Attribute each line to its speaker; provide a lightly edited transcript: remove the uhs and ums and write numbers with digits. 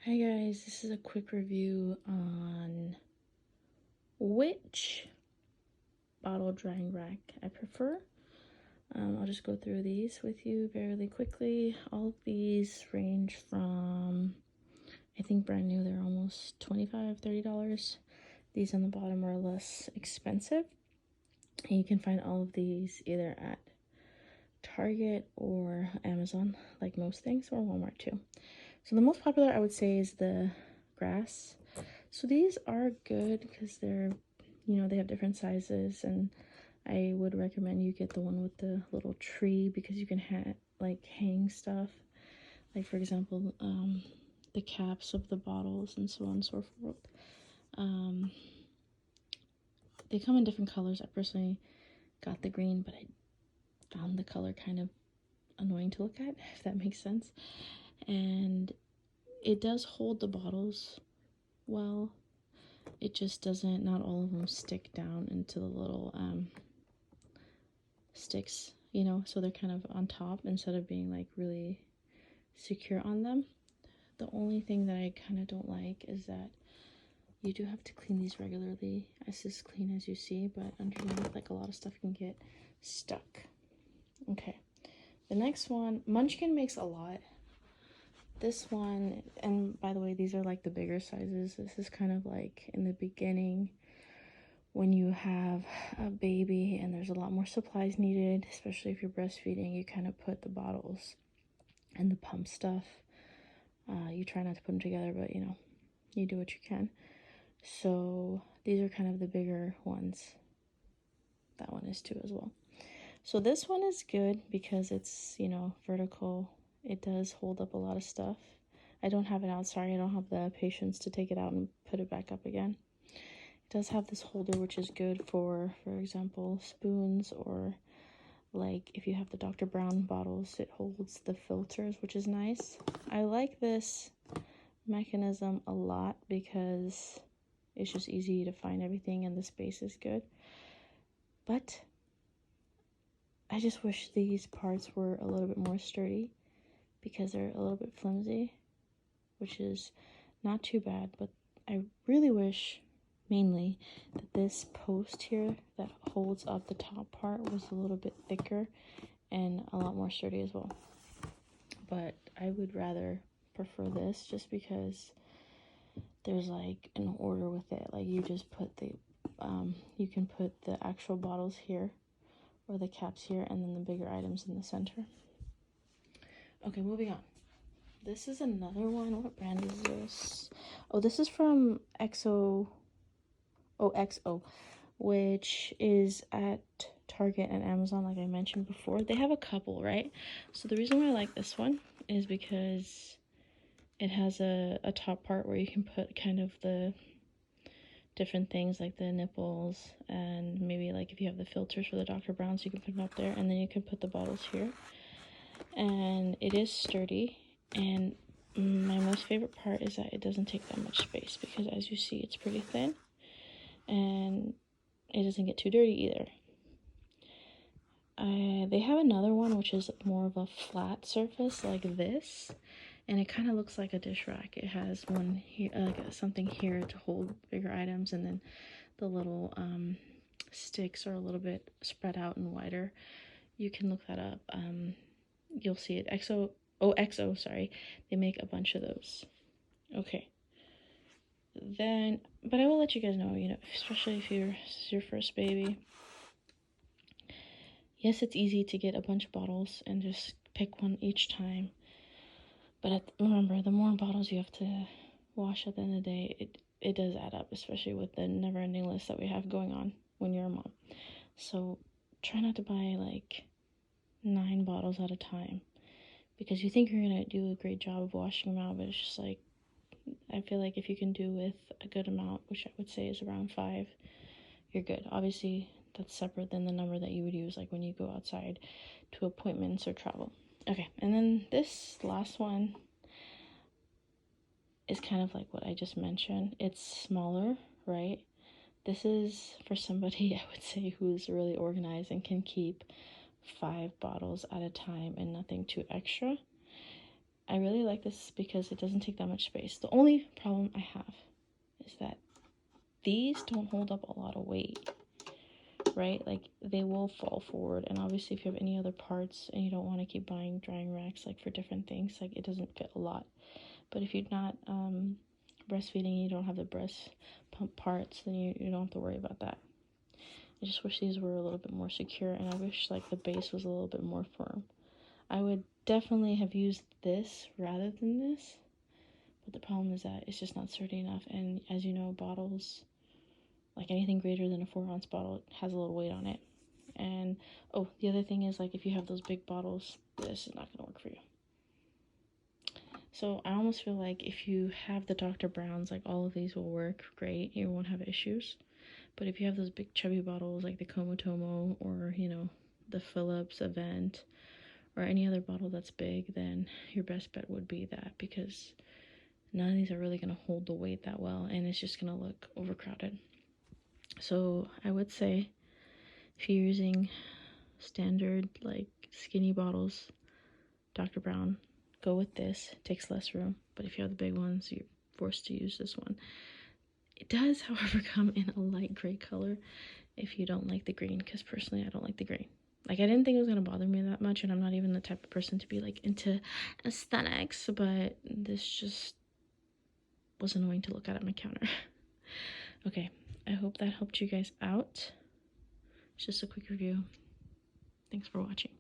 Speaker 1: Hi guys, this is a quick review on which bottle drying rack I prefer. I'll just go through these with you very quickly. All of these range from, I think brand new, they're almost $25, $30. These on the bottom are less expensive. And you can find all of these either at Target or Amazon, like most things, or Walmart too. So the most popular I would say is the grass. So these are good because they're, they have different sizes, and I would recommend you get the one with the little tree because you can hang stuff, like for example, the caps of the bottles and so on and so forth. They come in different colors. I personally got the green, but I found the color kind of annoying to look at, if that makes sense. And it does hold the bottles well. It just doesn't, not all of them stick down into the little sticks, so they're kind of on top instead of being like really secure on them. The only thing that I kind of don't like is that you do have to clean these regularly. It's as clean as you see, but underneath, like, a lot of stuff can get stuck. Okay, the next one, Munchkin makes a lot. This one, and by the way, these are like the bigger sizes. This is kind of like in the beginning when you have a baby and there's a lot more supplies needed, especially if you're breastfeeding. You kind of put the bottles and the pump stuff. You try not to put them together, but you do what you can. So these are kind of the bigger ones. That one is too as well. So this one is good because it's, vertical. It does hold up a lot of stuff. I don't have it out, sorry. I don't have the patience to take it out and put it back up again. It does have this holder, which is good for example, spoons, or like if you have the Dr. Brown bottles, it holds the filters, which is nice. I like this mechanism a lot because it's just easy to find everything and the space is good. But I just wish these parts were a little bit more sturdy because they're a little bit flimsy, which is not too bad. But I really wish mainly that this post here that holds up the top part was a little bit thicker and a lot more sturdy as well. But I would rather prefer this just because there's like an order with it. Like you just put the you can put the actual bottles here or the caps here, and then the bigger items in the center. Okay, moving on. This is another one. What brand is this? Oh, this is from XO, which is at Target and Amazon, like I mentioned before. They have a couple, right? So the reason why I like this one is because it has a top part where you can put kind of the different things like the nipples, and maybe like if you have the filters for the Dr. Browns, you can put them up there, and then you can put the bottles here. And it is sturdy, and my most favorite part is that it doesn't take that much space because, as you see, it's pretty thin and it doesn't get too dirty either. They have another one which is more of a flat surface like this, and it kind of looks like a dish rack. It has one here, like something here to hold bigger items, and then the little sticks are a little bit spread out and wider. You can look that up. You'll see it. XO, sorry. They make a bunch of those. Okay. Then, but I will let you guys know, especially if this is your first baby. Yes, it's easy to get a bunch of bottles and just pick one each time. But remember, the more bottles you have to wash at the end of the day, it does add up, especially with the never-ending list that we have going on when you're a mom. So try not to buy like 9 bottles at a time, because you think you're gonna do a great job of washing them out, but it's just like, I feel like if you can do with a good amount, which I would say is around 5, you're good. Obviously, that's separate than the number that you would use like when you go outside to appointments or travel. Okay, and then this last one is kind of like what I just mentioned. It's smaller, right? This is for somebody, I would say, who's really organized and can keep 5 bottles at a time and nothing too extra. I really like this because it doesn't take that much space. The only problem I have is that these don't hold up a lot of weight, right? Like they will fall forward, and obviously if you have any other parts and you don't want to keep buying drying racks like for different things, like it doesn't fit a lot. But if you're not breastfeeding, you don't have the breast pump parts, then you don't have to worry about that. I just wish these were a little bit more secure, and I wish like the base was a little bit more firm. I would definitely have used this rather than this, but the problem is that it's just not sturdy enough. And as you know, bottles, like anything greater than a 4-ounce bottle, has a little weight on it. And oh, the other thing is, like, if you have those big bottles, this is not gonna work for you. So I almost feel like if you have the Dr. Browns, like all of these will work great. You won't have issues. But if you have those big chubby bottles like the Komotomo, or you know, the Philips Avent, or any other bottle that's big, then your best bet would be that, because none of these are really going to hold the weight that well, and it's just going to look overcrowded. So I would say if you're using standard like skinny bottles, Dr. Brown, go with this. It takes less room, but if you have the big ones, you're forced to use this one. It does, however, come in a light gray color if you don't like the green, because personally I don't like the green. Like, I didn't think it was going to bother me that much, and I'm not even the type of person to be like into aesthetics, but this just was annoying to look at my counter. Okay, I hope that helped you guys out. It's just a quick review. Thanks for watching.